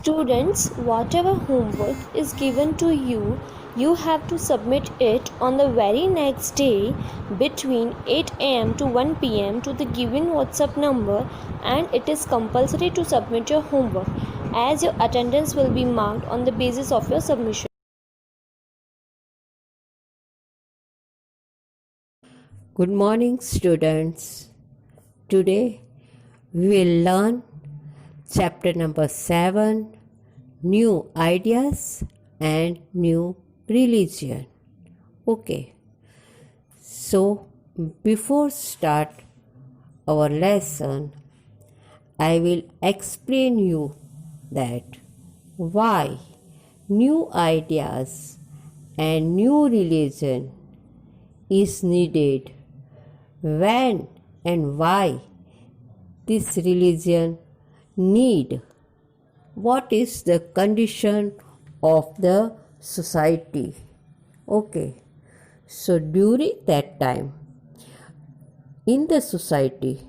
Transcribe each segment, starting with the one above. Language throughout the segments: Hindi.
Students, whatever homework is given to you, you have to submit it on the very next day between 8 am to 1 pm to the given WhatsApp number, and it is compulsory to submit your homework as your attendance will be marked on the basis of your submission. Good morning, students. Today we will learn chapter number 7, New Ideas and New Religion. Okay, so before start our lesson, I will explain you that why new ideas and new religion is needed, when and why this religion need, what is the condition of the society. Okay, so during that time in the society,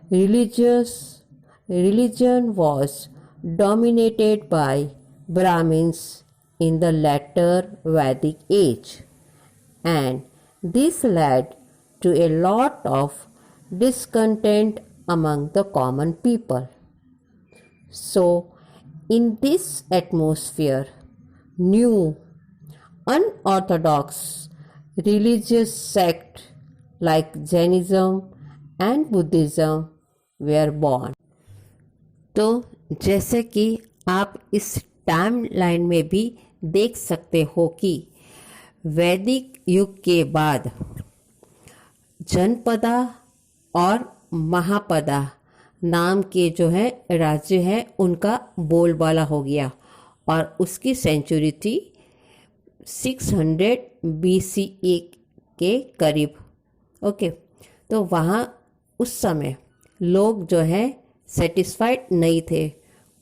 religion was dominated by Brahmins in the later Vedic age, and this led to a lot of discontent among the common people. So, in this atmosphere, new, unorthodox religious sects like Jainism and Buddhism were born. तो जैसे कि आप इस टाइम लाइन में भी देख सकते हो कि वैदिक युग के बाद जनपदा और महापदा नाम के जो है राज्य है उनका बोलबाला हो गया, और उसकी सेंचुरी थी 600 BCE के करीब. ओके, तो वहाँ उस समय लोग जो है सेटिस्फाइड नहीं थे.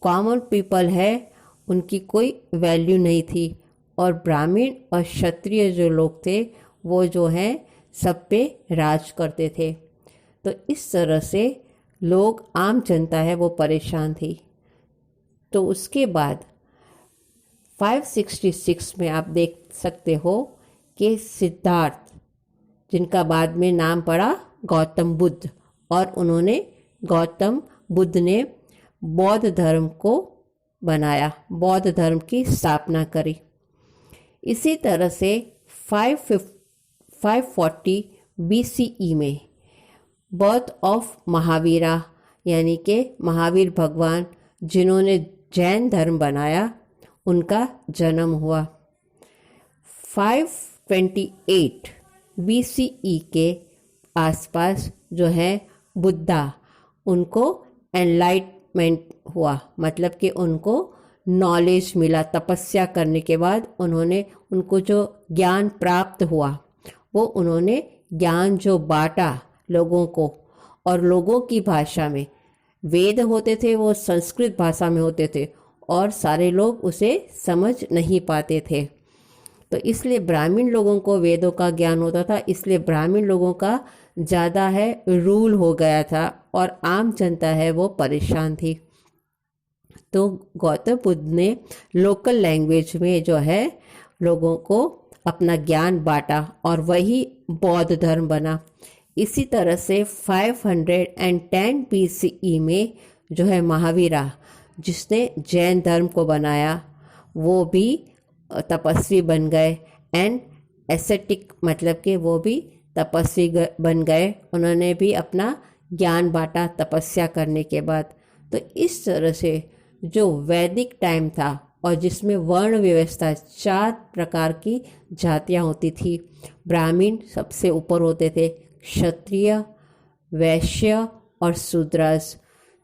कॉमन पीपल है उनकी कोई वैल्यू नहीं थी, और ब्राह्मण और क्षत्रिय जो लोग थे वो जो है सब पे राज करते थे. तो इस तरह से लोग, आम जनता है वो परेशान थी. तो उसके बाद 566 में आप देख सकते हो कि सिद्धार्थ, जिनका बाद में नाम पड़ा गौतम बुद्ध, और उन्होंने गौतम बुद्ध ने बौद्ध धर्म को बनाया, बौद्ध धर्म की स्थापना करी. इसी तरह से 540 BCE में बर्थ ऑफ महावीरा, यानी कि महावीर भगवान जिन्होंने जैन धर्म बनाया, उनका जन्म हुआ. 528 BCE के आसपास जो है बुद्धा, उनको एनलाइटमेंट हुआ, मतलब कि उनको नॉलेज मिला. तपस्या करने के बाद उनको जो ज्ञान प्राप्त हुआ, वो उन्होंने ज्ञान जो बांटा लोगों को, और लोगों की भाषा में, वेद होते थे वो संस्कृत भाषा में होते थे और सारे लोग उसे समझ नहीं पाते थे. तो इसलिए ब्राह्मण लोगों को वेदों का ज्ञान होता था, इसलिए ब्राह्मण लोगों का ज़्यादा है रूल हो गया था, और आम जनता है वो परेशान थी. तो गौतम बुद्ध ने लोकल लैंग्वेज में जो है लोगों को अपना ज्ञान बांटा, और वही बौद्ध धर्म बना. इसी तरह से 510 BCE में जो है महावीरा, जिसने जैन धर्म को बनाया, वो भी तपस्वी बन गए, एंड एसेटिक, मतलब कि वो भी तपस्वी बन गए. उन्होंने भी अपना ज्ञान बांटा तपस्या करने के बाद. तो इस तरह से जो वैदिक टाइम था, और जिसमें वर्ण व्यवस्था 4 प्रकार की जातियां होती थी. ब्राह्मण सबसे ऊपर होते थे, क्षत्रिय, वैश्य और शूद्रस.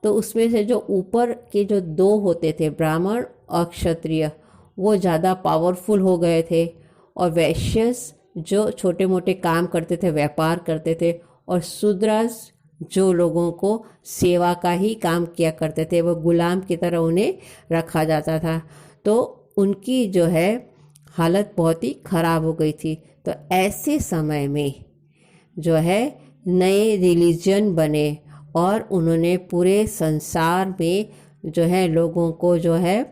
तो उसमें से जो ऊपर के जो 2 होते थे, ब्राह्मण और क्षत्रिय, वो ज़्यादा पावरफुल हो गए थे, और वैश्यस जो छोटे मोटे काम करते थे, व्यापार करते थे, और शूद्रस जो लोगों को सेवा का ही काम किया करते थे, वो गुलाम की तरह उन्हें रखा जाता था. तो उनकी जो है हालत बहुत ही ख़राब हो गई थी. तो ऐसे समय में जो है नए रिलीजन बने, और उन्होंने पूरे संसार में जो है लोगों को जो है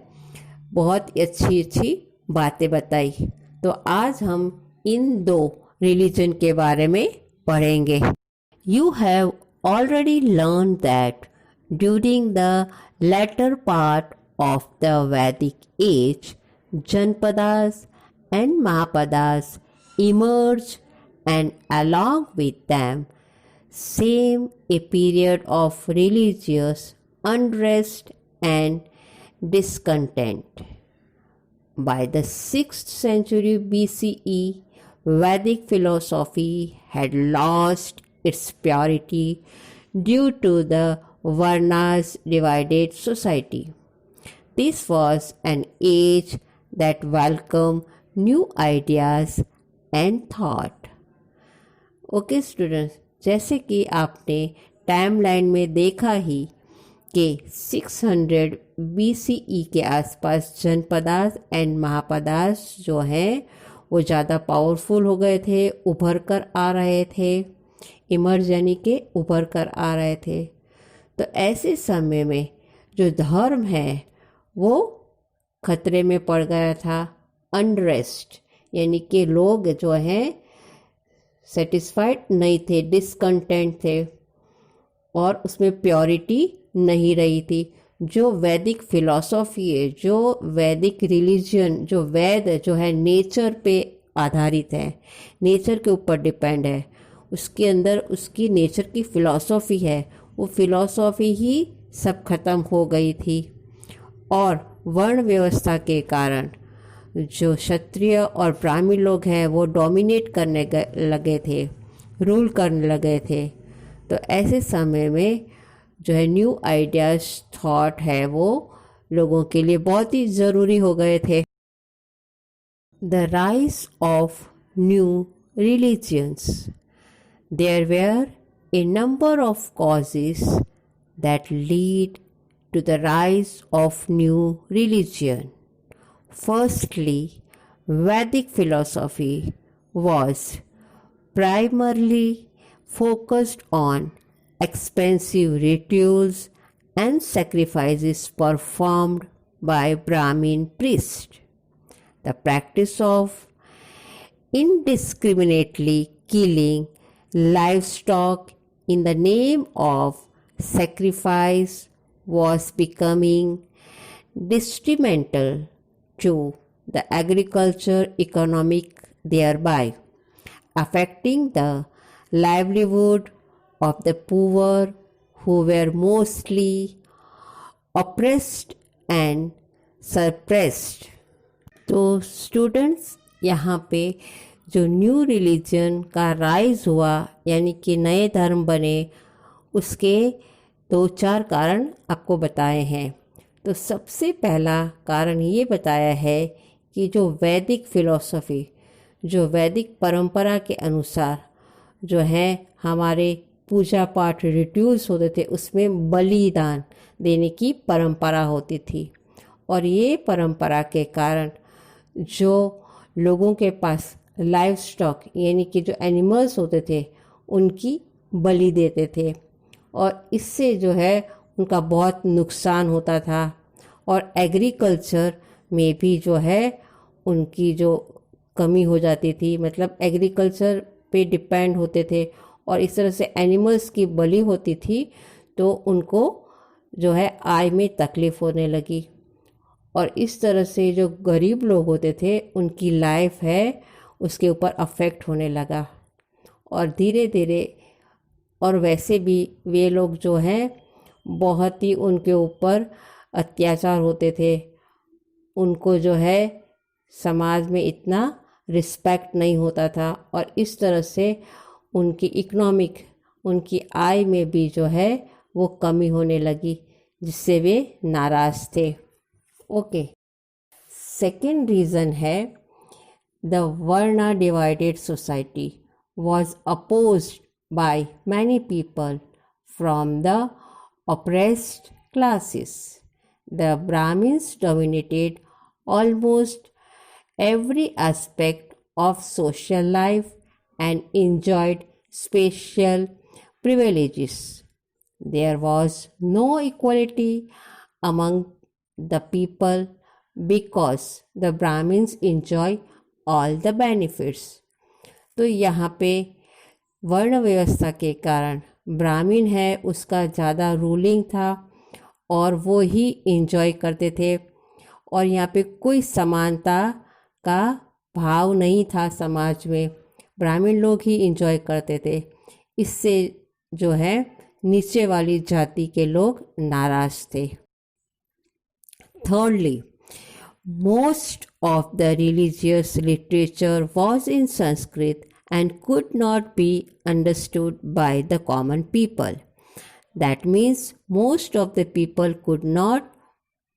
बहुत अच्छी अच्छी बातें बताई। तो आज हम इन दो रिलीजन के बारे में पढ़ेंगे। You have already learned that during the latter part of the Vedic age, Janpadas and Mahapadas emerged, and along with them came a period of religious unrest and discontent. By the 6th century BCE, Vedic philosophy had lost its purity due to the Varnas divided society. This was an age that welcomed new ideas and thought. Okay students, जैसे कि आपने टाइमलाइन में देखा ही कि 600 BCE के आसपास जनपदास एंड महापदास जो हैं वो ज़्यादा पावरफुल हो गए थे, उभर कर आ रहे थे, इमर्ज यानी के उभर कर आ रहे थे। तो ऐसे समय में जो धर्म है वो खतरे में पड़ गया था। अनरेस्ट यानी कि लोग जो हैं सेटिस्फाइड नहीं थे, डिसकंटेंट थे और उसमें प्योरिटी नहीं रही थी। जो वैदिक फिलॉसफी है, जो वैदिक रिलीजन, जो वेद जो है नेचर पे आधारित है, नेचर के ऊपर डिपेंड है, उसके अंदर उसकी नेचर की फिलॉसफी है, वो फिलॉसफी ही सब खत्म हो गई थी। और वर्ण व्यवस्था के कारण जो क्षत्रिय और ब्राह्मण लोग हैं वो डोमिनेट करने लगे थे, रूल करने लगे थे। तो ऐसे समय में जो है न्यू आइडियाज थॉट है वो लोगों के लिए बहुत ही ज़रूरी हो गए थे। The rise of new religions. There were a number of causes that lead to the rise of new religion. Firstly, Vedic philosophy was primarily focused on expensive rituals and sacrifices performed by Brahmin priests. The practice of indiscriminately killing livestock in the name of sacrifice was becoming detrimental to the agriculture economic, thereby affecting the livelihood of the poor who were mostly oppressed and suppressed. तो स्टूडेंट्स, यहाँ पे जो न्यू रिलीजन का राइज हुआ यानी कि नए धर्म बने, उसके 2-4 कारण आपको बताए हैं। तो सबसे पहला कारण ये बताया है कि जो वैदिक फिलॉसफी, जो वैदिक परंपरा के अनुसार जो है हमारे पूजा पाठ रिचुअल्स होते थे, उसमें बलिदान देने की परंपरा होती थी। और ये परंपरा के कारण जो लोगों के पास लाइव स्टॉक यानी कि जो एनिमल्स होते थे उनकी बलि देते थे और इससे जो है उनका बहुत नुकसान होता था। और एग्रीकल्चर में भी जो है उनकी जो कमी हो जाती थी, मतलब एग्रीकल्चर पे डिपेंड होते थे और इस तरह से एनिमल्स की बलि होती थी तो उनको जो है आय में तकलीफ़ होने लगी। और इस तरह से जो गरीब लोग होते थे उनकी लाइफ है उसके ऊपर अफेक्ट होने लगा। और धीरे धीरे, और वैसे भी वे लोग जो हैं बहुत ही उनके ऊपर अत्याचार होते थे, उनको जो है समाज में इतना रिस्पेक्ट नहीं होता था और इस तरह से उनकी इकोनॉमिक, उनकी आय में भी जो है वो कमी होने लगी, जिससे वे नाराज़ थे। ओके, सेकेंड रीज़न है the varna divided society was opposed by many people from the oppressed classes. The Brahmins dominated almost every aspect of social life and enjoyed special privileges. There was no equality among the people because the Brahmins enjoy all the benefits. तो यहाँ पे वर्ण व्यवस्था के कारण ब्राह्मण है उसका ज़्यादा रूलिंग था और वो ही इंजॉय करते थे, और यहाँ पे कोई समानता का भाव नहीं था समाज में, ब्राह्मण लोग ही इंजॉय करते थे। इससे जो है नीचे वाली जाति के लोग नाराज थे। Thirdly, most of the religious literature was in Sanskrit and could not be understood by the common people. That means most of the people could not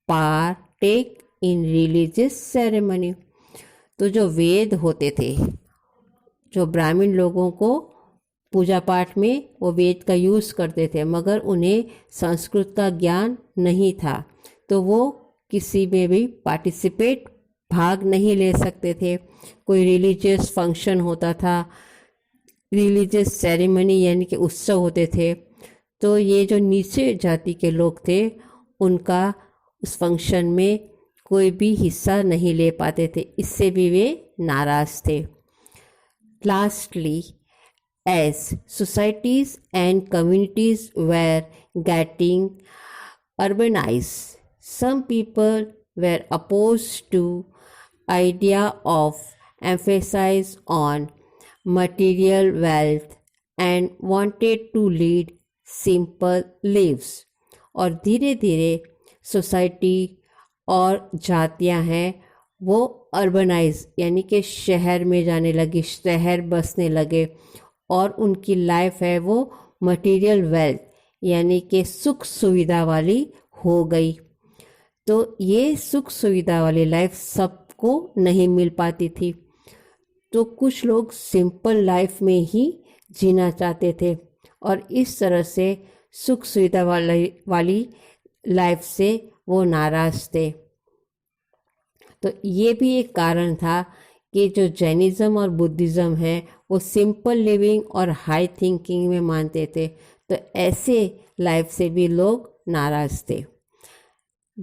partake in religious ceremony. तो जो वेद होते थे, जो ब्राह्मण लोगों को पूजा पाठ में वो वेद का यूज़ करते थे, मगर उन्हें संस्कृत का ज्ञान नहीं था, तो वो किसी में भी भाग नहीं ले सकते थे। कोई रिलीजियस फंक्शन होता था, रिलीजियस सेरेमनी यानी कि उत्सव होते थे, तो ये जो नीचे जाति के लोग थे उनका उस फंक्शन में कोई भी हिस्सा नहीं ले पाते थे, इससे भी वे नाराज़ थे। Lastly, as societies and communities were getting urbanized, some people were opposed to idea of emphasis on material wealth and wanted to lead simple lives. और धीरे धीरे सोसाइटी और जातियां हैं वो अर्बनाइज यानी कि शहर में जाने लगी, शहर बसने लगे, और उनकी लाइफ है वो मटेरियल वेल्थ यानी कि सुख सुविधा वाली हो गई। तो ये सुख सुविधा वाली लाइफ सबको नहीं मिल पाती थी, तो कुछ लोग सिंपल लाइफ में ही जीना चाहते थे और इस तरह से सुख सुविधा वाली लाइफ से वो नाराज़ थे। तो ये भी एक कारण था कि जो जैनिज़्म और बुद्धिज़्म है वो सिंपल लिविंग और हाई थिंकिंग में मानते थे, तो ऐसे लाइफ से भी लोग नाराज़ थे।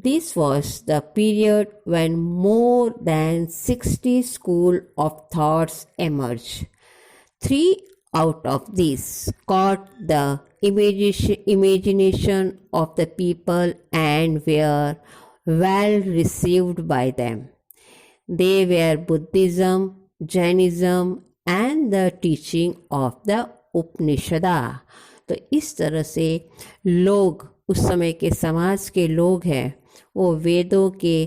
This was the period when more than 60 school of thoughts emerged. 3 out of these caught the imagination of the people and were well received by them. They were Buddhism, Jainism and the teaching of the Upanishad. तो इस तरह से लोग, उस समय के समाज के लोग हैं, वो वेदों के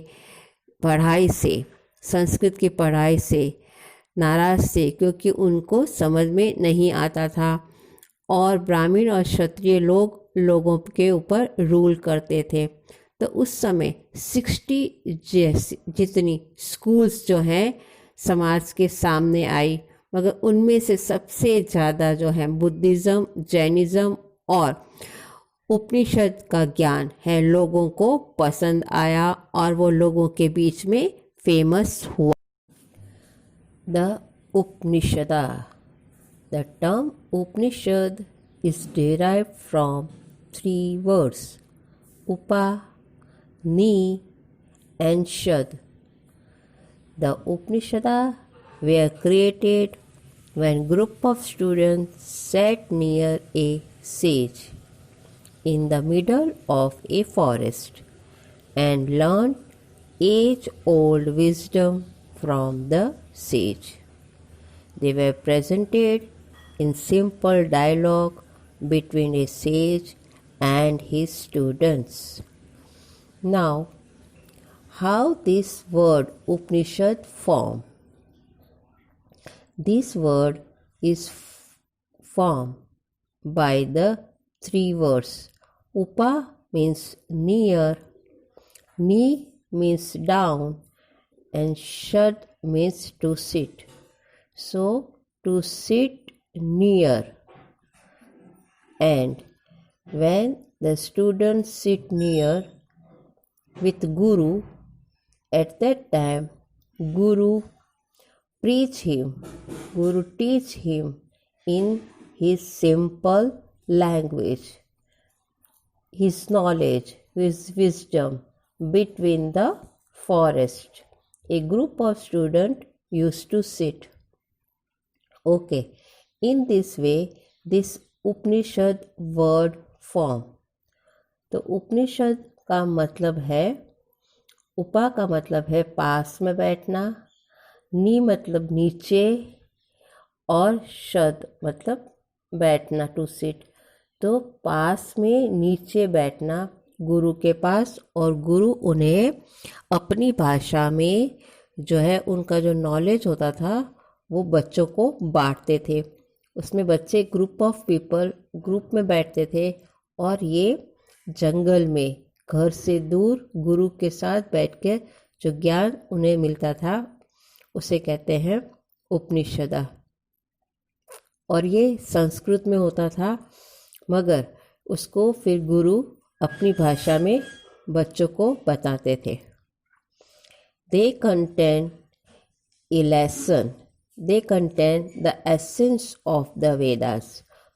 पढ़ाई से, संस्कृत की पढ़ाई से नाराज़ थे क्योंकि उनको समझ में नहीं आता था, और ब्राह्मण और क्षत्रिय लोगों के ऊपर रूल करते थे। तो उस समय 60 जितनी स्कूल्स जो हैं समाज के सामने आई, मगर उनमें से सबसे ज़्यादा जो है बुद्धिज़्म, जैनिज़्म और उपनिषद का ज्ञान है लोगों को पसंद आया और वो लोगों के बीच में फेमस हुआ। The Upanishada, the term Upanishad is derived from 3 words, upa, ni and shad. The Upanishada were created when group of students sat near a sage in the middle of a forest and learned age-old wisdom from the sage. They were presented in simple dialogue between a sage and his students. Now, how this word Upanishad formed? This word is formed by the 3 words. Upa means near, ni means down, and shad means to sit. So, to sit near. And when the students sit near with Guru, at that time Guru teach him in his simple language, his knowledge, his wisdom between the forest. A group of students used to sit. Okay, in this way, this Upanishad word form. तो उपनिषद का मतलब है, उपा का मतलब है पास में बैठना, नी मतलब नीचे, और शद मतलब बैठना, टू सिट। तो पास में नीचे बैठना गुरु के पास, और गुरु उन्हें अपनी भाषा में जो है उनका जो नॉलेज होता था वो बच्चों को बांटते थे। उसमें बच्चे ग्रुप ऑफ पीपल ग्रुप में बैठते थे, और ये जंगल में घर से दूर गुरु के साथ बैठकर जो ज्ञान उन्हें मिलता था उसे कहते हैं उपनिषदा। और ये संस्कृत में होता था, मगर उसको फिर गुरु अपनी भाषा में बच्चों को बताते थे। They contain a lesson, they contain the essence of the Vedas।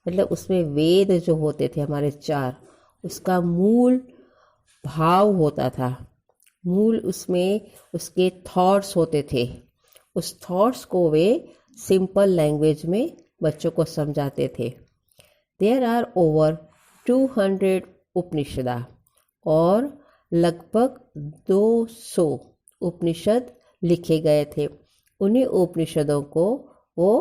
मतलब उसमें वेद जो होते थे हमारे 4, उसका मूल भाव होता था, मूल उसमें उसके थॉट्स होते थे। उस थॉट्स को वे सिंपल लैंग्वेज में बच्चों को समझाते थे। देयर आर ओवर 200 उपनिषदा, और लगभग 200 उपनिषद लिखे गए थे। उन्हीं उपनिषदों को वो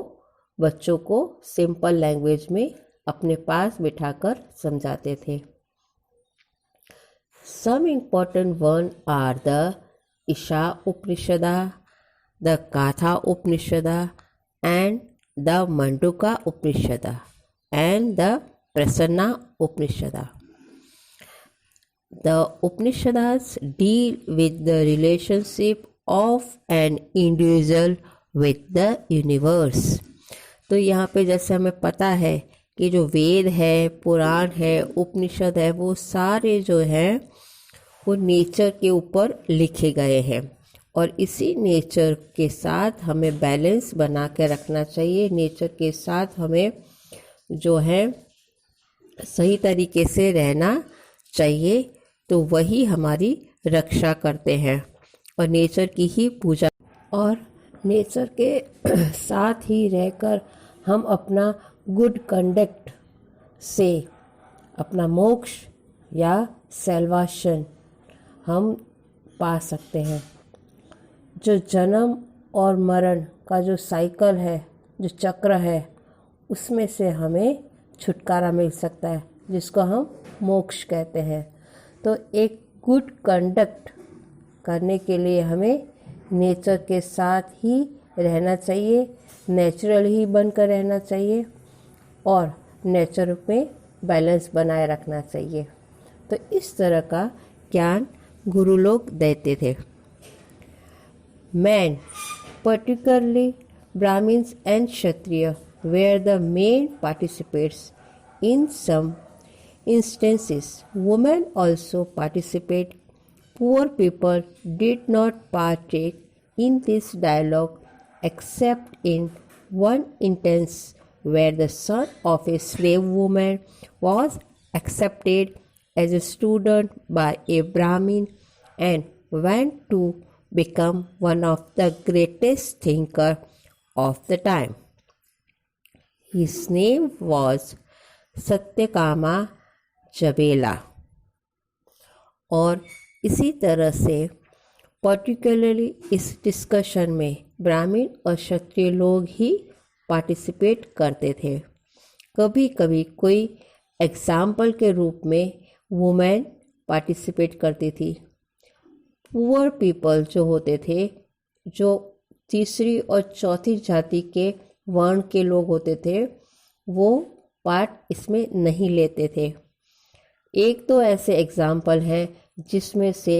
बच्चों को सिंपल लैंग्वेज में अपने पास बिठाकर समझाते थे। Some important ones are the Isha Upanishada, the Katha Upanishada, and the Manduka Upanishada, and the Prasanna Upanishada. The Upanishads deal with the relationship of an individual with the universe. तो यहाँ पे जैसे हमें पता है कि जो वेद है, पुराण है, उपनिषद है, वो सारे जो हैं वो नेचर के ऊपर लिखे गए हैं, और इसी नेचर के साथ हमें बैलेंस बना के रखना चाहिए। नेचर के साथ हमें जो है सही तरीके से रहना चाहिए, तो वही हमारी रक्षा करते हैं और नेचर की ही पूजा, और नेचर के साथ ही रहकर हम अपना गुड कंडक्ट से अपना मोक्ष या सैल्वेशन हम पा सकते हैं। जो जन्म और मरण का जो साइकिल है, जो चक्र है, उसमें से हमें छुटकारा मिल सकता है, जिसको हम मोक्ष कहते हैं। तो एक गुड कंडक्ट करने के लिए हमें नेचर के साथ ही रहना चाहिए, नेचुरल ही बनकर रहना चाहिए, और नेचर में बैलेंस बनाए रखना चाहिए। तो इस तरह का ज्ञान गुरु लोग देते थे। Man, particularly Brahmins and Kshatriya, were the main participants. In some instances, women also participate. Poor people did not partake in this dialogue except in one instance where the son of a slave woman was accepted as a student by a Brahmin and went to become one of the greatest thinkers of the time. His name was Satyakama Jabela। और इसी तरह से पर्टिकुलरली इस डिस्कशन में ब्राह्मण और क्षत्रिय लोग ही पार्टिसिपेट करते थे। कभी कभी कोई एग्जाम्पल के रूप में वुमेन पार्टिसिपेट करती थी। पुअर पीपल जो होते थे, जो तीसरी और चौथी जाति के वर्ण के लोग होते थे, वो पार्ट इसमें नहीं लेते थे। एक तो ऐसे एग्जाम्पल हैं जिसमें से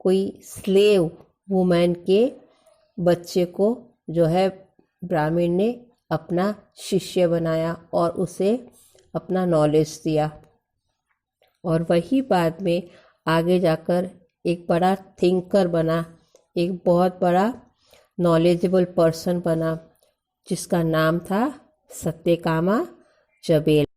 कोई स्लेव वुमेन के बच्चे को जो है ब्राह्मण ने अपना शिष्य बनाया और उसे अपना नॉलेज दिया, और वही बाद में आगे जाकर एक बड़ा थिंकर बना, एक बहुत बड़ा नॉलेजेबल पर्सन बना, जिसका नाम था सत्यकामा जबेला।